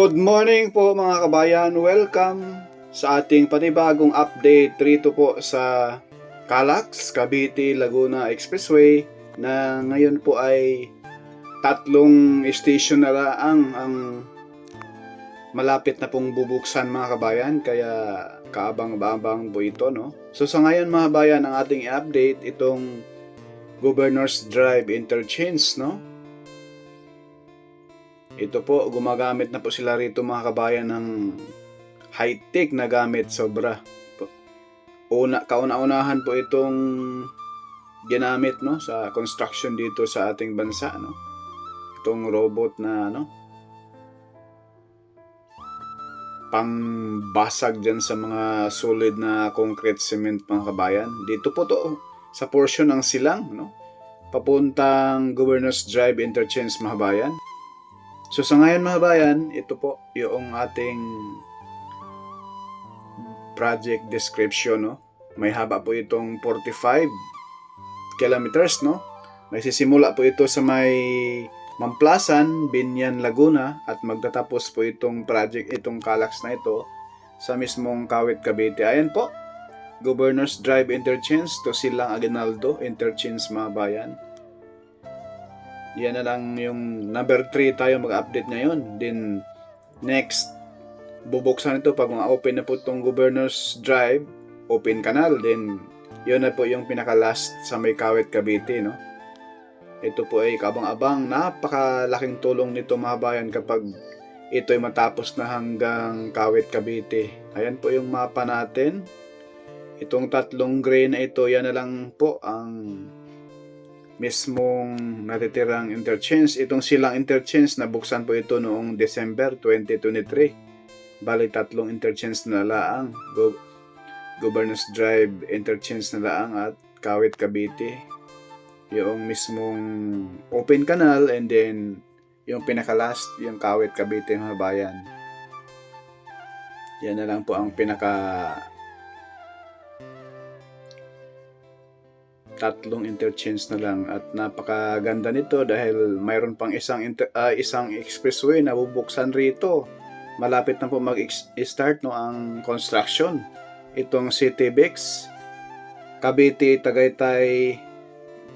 Good morning po mga kabayan. Welcome sa ating panibagong update rito po sa Calax, Cavite, Laguna Expressway na ngayon po ay tatlong station na lang ang malapit na pong bubuksan mga kabayan, kaya kaabang-abang po ito, no? So sa ngayon mga kabayan, ang ating i-update itong Governor's Drive Interchange, no? Ito po, gumagamit na po sila rito mga kabayan ng high-tech na gamit, sobra. Kauna-unahan po itong ginamit, no, sa construction dito sa ating bansa, no. Itong robot na pangbasag dyan sa mga solid na concrete cement mga kabayan. Dito po to sa portion ng silang, no, papuntang Governor's Drive Interchange mga kabayan. So sa ngayon mga kabayan, ito po yung ating project description, no. May haba po itong 45 kilometers, no. May sisimula po ito sa may Mamplasan, Binyan, Laguna, at magtatapos po itong project, itong Calax na ito sa mismong Kawit, Cavite. Ayan po, Governor's Drive Interchange to Silang Aguinaldo Interchange mga bayan. Yan na lang yung number 3 tayo mag-update ngayon. Then next, bubuksan ito pag ma-open na po itong Governor's Drive, open canal. Then yun na po yung pinaka-last sa may Kawit, Cavite, no? Ito po ay kabang-abang, napakalaking tulong nito mga bayan kapag ito ay matapos na hanggang Kawit, Cavite. Ayan po yung mapa natin. Itong tatlong gray na ito, yan na lang po ang mismong natitirang interchange. Itong Silang Interchange, nabuksan po ito noong December 2023. Bali tatlong interchange na laang. Governor's Drive Interchange na laang at Kawit, Cavite. Yung mismong open canal, and then yung pinaka-last, yung Kawit, Cavite mga bayan. Yan na lang po ang tatlong interchange na lang, at napakaganda nito dahil mayroon pang isang expressway na bubuksan rito. Malapit na po mag-start ang construction. Itong CTBX Cavite, Tagaytay,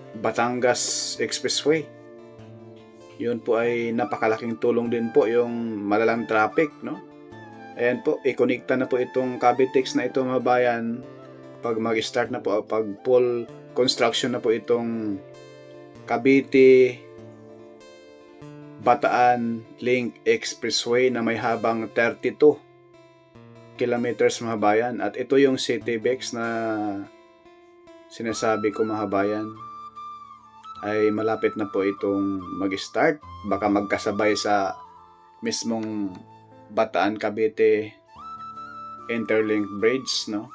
Batangas Expressway. Yun po ay napakalaking tulong din po, yung malalang traffic, no? Ayan po, i-connecta na po itong Cavitex na ito mga bayan pag mag-start na po, pag full construction na po itong Cavite Bataan Link Expressway na may habang 32 kilometers mga bayan. At ito yung CTBX na sinasabi ko mga bayan, ay malapit na po itong mag-start. Baka magkasabay sa mismong Bataan Cavite Interlink Bridge, no?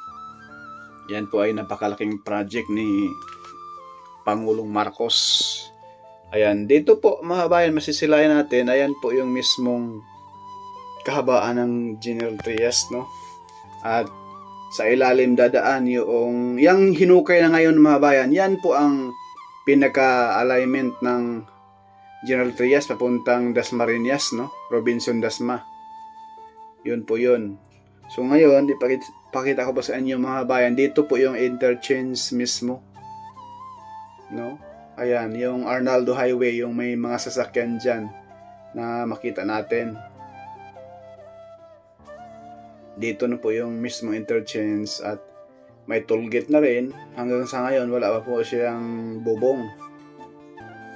Yan po ay napakalaking project ni Pangulong Marcos. Ayan, dito po mga bayan, masisilayan natin. Ayan po yung mismong kahabaan ng General Trias, no? At sa ilalim dadaan yung hinukay na ngayon mga bayan. Yan po ang pinaka-alignment ng General Trias papuntang Dasmariñas, no? Robinson Dasma. Yun po yun. So ngayon, pakita ko ba sa inyo mga bayan, dito po yung interchange mismo, no? Ayan, yung Arnaldo Highway, yung may mga sasakyan dyan na makita natin. Dito na po yung mismo interchange, at may toll gate na rin. Hanggang sa ngayon, wala pa po siyang bubong.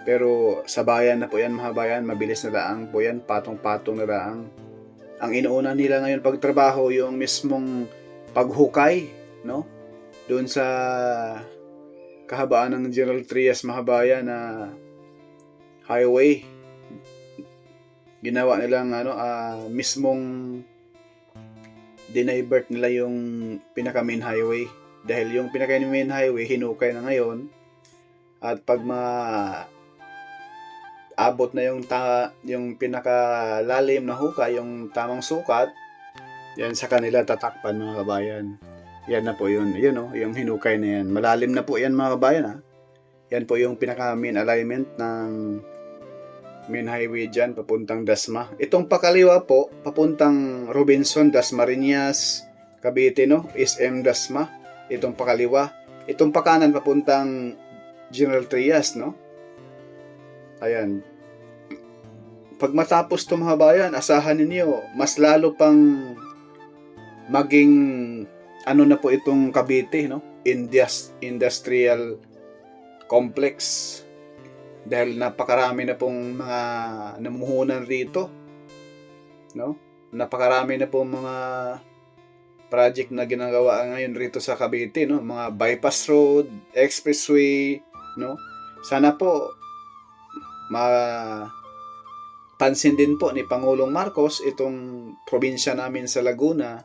Pero sa bayan na po yan mga bayan, mabilis na daang po yan, patong-patong na daang. Ang inuuna nila ngayon pagtrabaho, yung mismong paghukay, no? Doon sa kahabaan ng General Trias mga bayan na highway. Ginawa nilang mismong dinivert nila yung pinaka main highway, dahil yung pinaka main highway hinukay na ngayon. At pag abot na yung pinakalalim na hukay, yung tamang sukat, yan sa kanila tatakpan mga kabayan. Yan na po yun, yung hinukay na yan. Malalim na po yan mga kabayan, ha. Yan po yung pinaka main alignment ng main highway dyan, papuntang Dasma. Itong pakaliwa po, papuntang Robinson, Dasmariñas, Cavite, no? SM Dasma. Itong pakaliwa. Itong pakanan, papuntang General Trias, no? Ayan. Pag matapos ito mga bayan, asahan ninyo, mas lalo pang maging ano na po itong Cavite, no? Industrial complex. Dahil napakarami na pong mga namumuhunan rito, no? Napakarami na pong mga project na ginagawa ngayon rito sa Cavite, no? Mga bypass road, expressway, no? Sana po pansin din po ni Pangulong Marcos itong probinsya namin sa Laguna,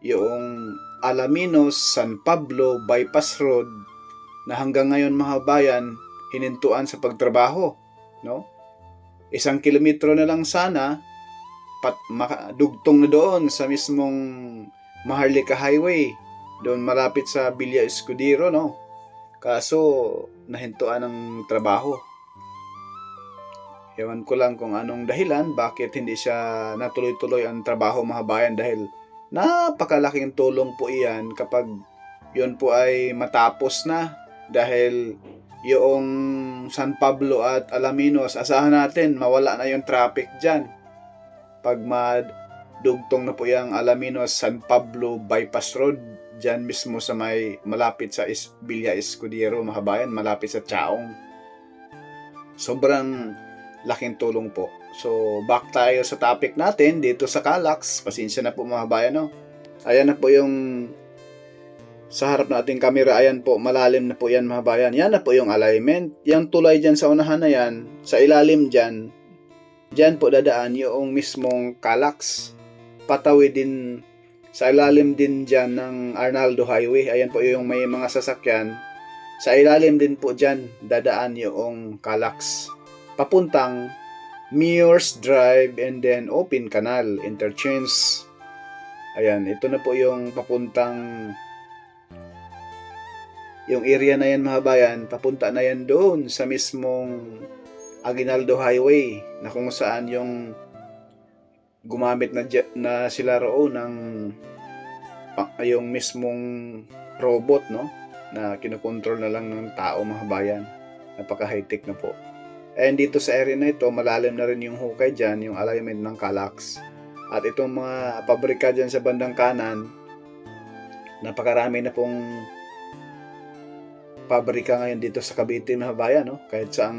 yung Alaminos, San Pablo bypass road na hanggang ngayon mga bayan hinintuan sa pagtrabaho, no? 1 kilometro na lang sana makadugtong na doon sa mismong Maharlika Highway, doon malapit sa Villa Escudero, no? Kaso nahintuan ng trabaho. Ewan ko lang kung anong dahilan bakit hindi siya natuloy-tuloy ang trabaho mga bayan, dahil napakalaking tulong po iyan kapag yun po ay matapos na, dahil yung San Pablo at Alaminos, asahan natin mawala na yung traffic dyan. Pag madugtong na po yung Alaminos, San Pablo bypass road, dyan mismo sa may malapit sa Villa Escudero, mga bayan, malapit sa Chaong. Sobrang laking tulong po. So, back tayo sa topic natin dito sa Calax. Pasensya na po mga bayan, no? Ayan na po yung sa harap nating kamera, ayan po, malalim na po yan mga bayan. Yan na po yung alignment. Yung tulay dyan sa unahan na yan, sa ilalim dyan po dadaan yung mismong Calax. Patawid din, sa ilalim din dyan ng Arnaldo Highway. Ayan po yung may mga sasakyan. Sa ilalim din po dyan dadaan yung Calax. Papuntang Mears Drive and then Open Canal Interchange. Ayan, ito na po yung papuntang, yung area na yan mga bayan, papunta na yan doon sa mismong Aguinaldo Highway, na kung saan yung gumamit na sila roon ng yung mismong robot, no, na kinokontrol na lang ng tao mga bayan. Napaka high-tech na po. And dito sa area na ito, malalim na rin yung hukay dyan, yung alignment ng Calax. At itong mga pabrika dyan sa bandang kanan, napakarami na pong pabrika ngayon dito sa Cavite mga bayan, no? Kahit saang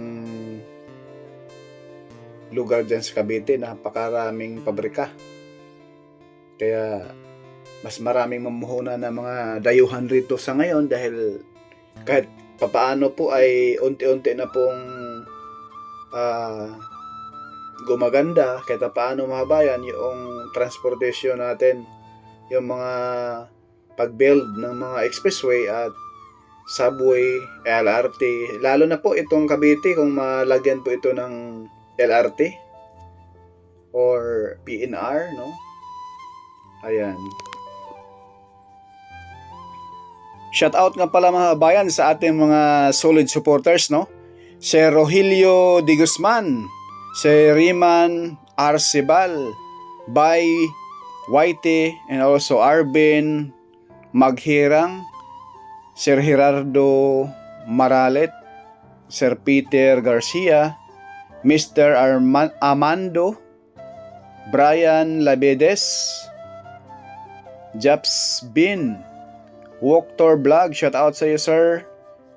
lugar dyan sa Cavite, napakaraming pabrika. Kaya mas maraming mamuhunan na mga dayuhan rito sa ngayon, dahil kahit papaano po ay unti-unti na pong gumaganda, kahit paano mga bayan, yung transportation natin, yung mga pag-build ng mga expressway at subway, LRT, lalo na po itong Cavite, kung malagyan po ito ng LRT or PNR, no? Ayan. Shout out nga pala mga bayan sa ating mga solid supporters, no? Si Rogelio de Guzman, si Riman Arcebal, Bay White, and also Arvin Maghirang, Sir Gerardo Maralet, Sir Peter Garcia, Mr. Amando, Brian Labedes, Japs Bin, Walktor Vlog, shout out sa iyo sir,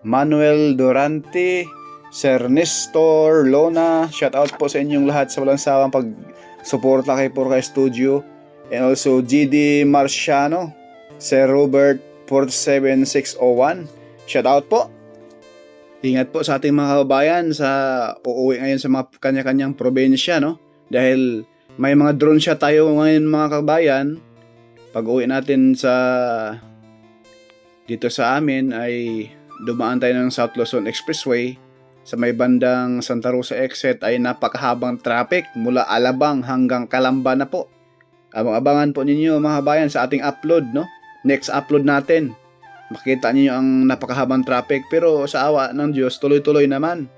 Manuel Durante, Sir Nestor Lona, shout out po sa inyong lahat sa walang sawang pag-suporta kay Purka Studio, and also GD Marciano, Sir Robert 47601, shout out po. Ingat po sa ating mga kababayan sa uuwi ngayon sa mga kanya-kanyang probinsya, no? Dahil may mga drone shot tayo ngayon mga kababayan. Pag uwi natin dito sa amin ay dumaan tayo ng South Luzon Expressway. Sa may bandang Santa Rosa exit ay napakahabang traffic mula Alabang hanggang Calamba na po. Abang-abangan po ninyo mga kababayan sa ating upload, no? Next upload natin, makita niyo ang napakahabang traffic, pero sa awa ng Diyos tuloy-tuloy naman.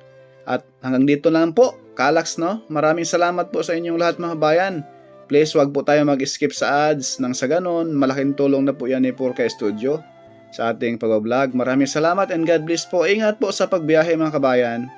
At hanggang dito lang po, Calax, no? Maraming salamat po sa inyong lahat mga kabayan. Please wag po tayo mag-skip sa ads nang sa ganon, malaking tulong na po yan ni Purka Studio sa ating pag-vlog. Maraming salamat and God bless po. Ingat po sa pagbiyahe mga kabayan.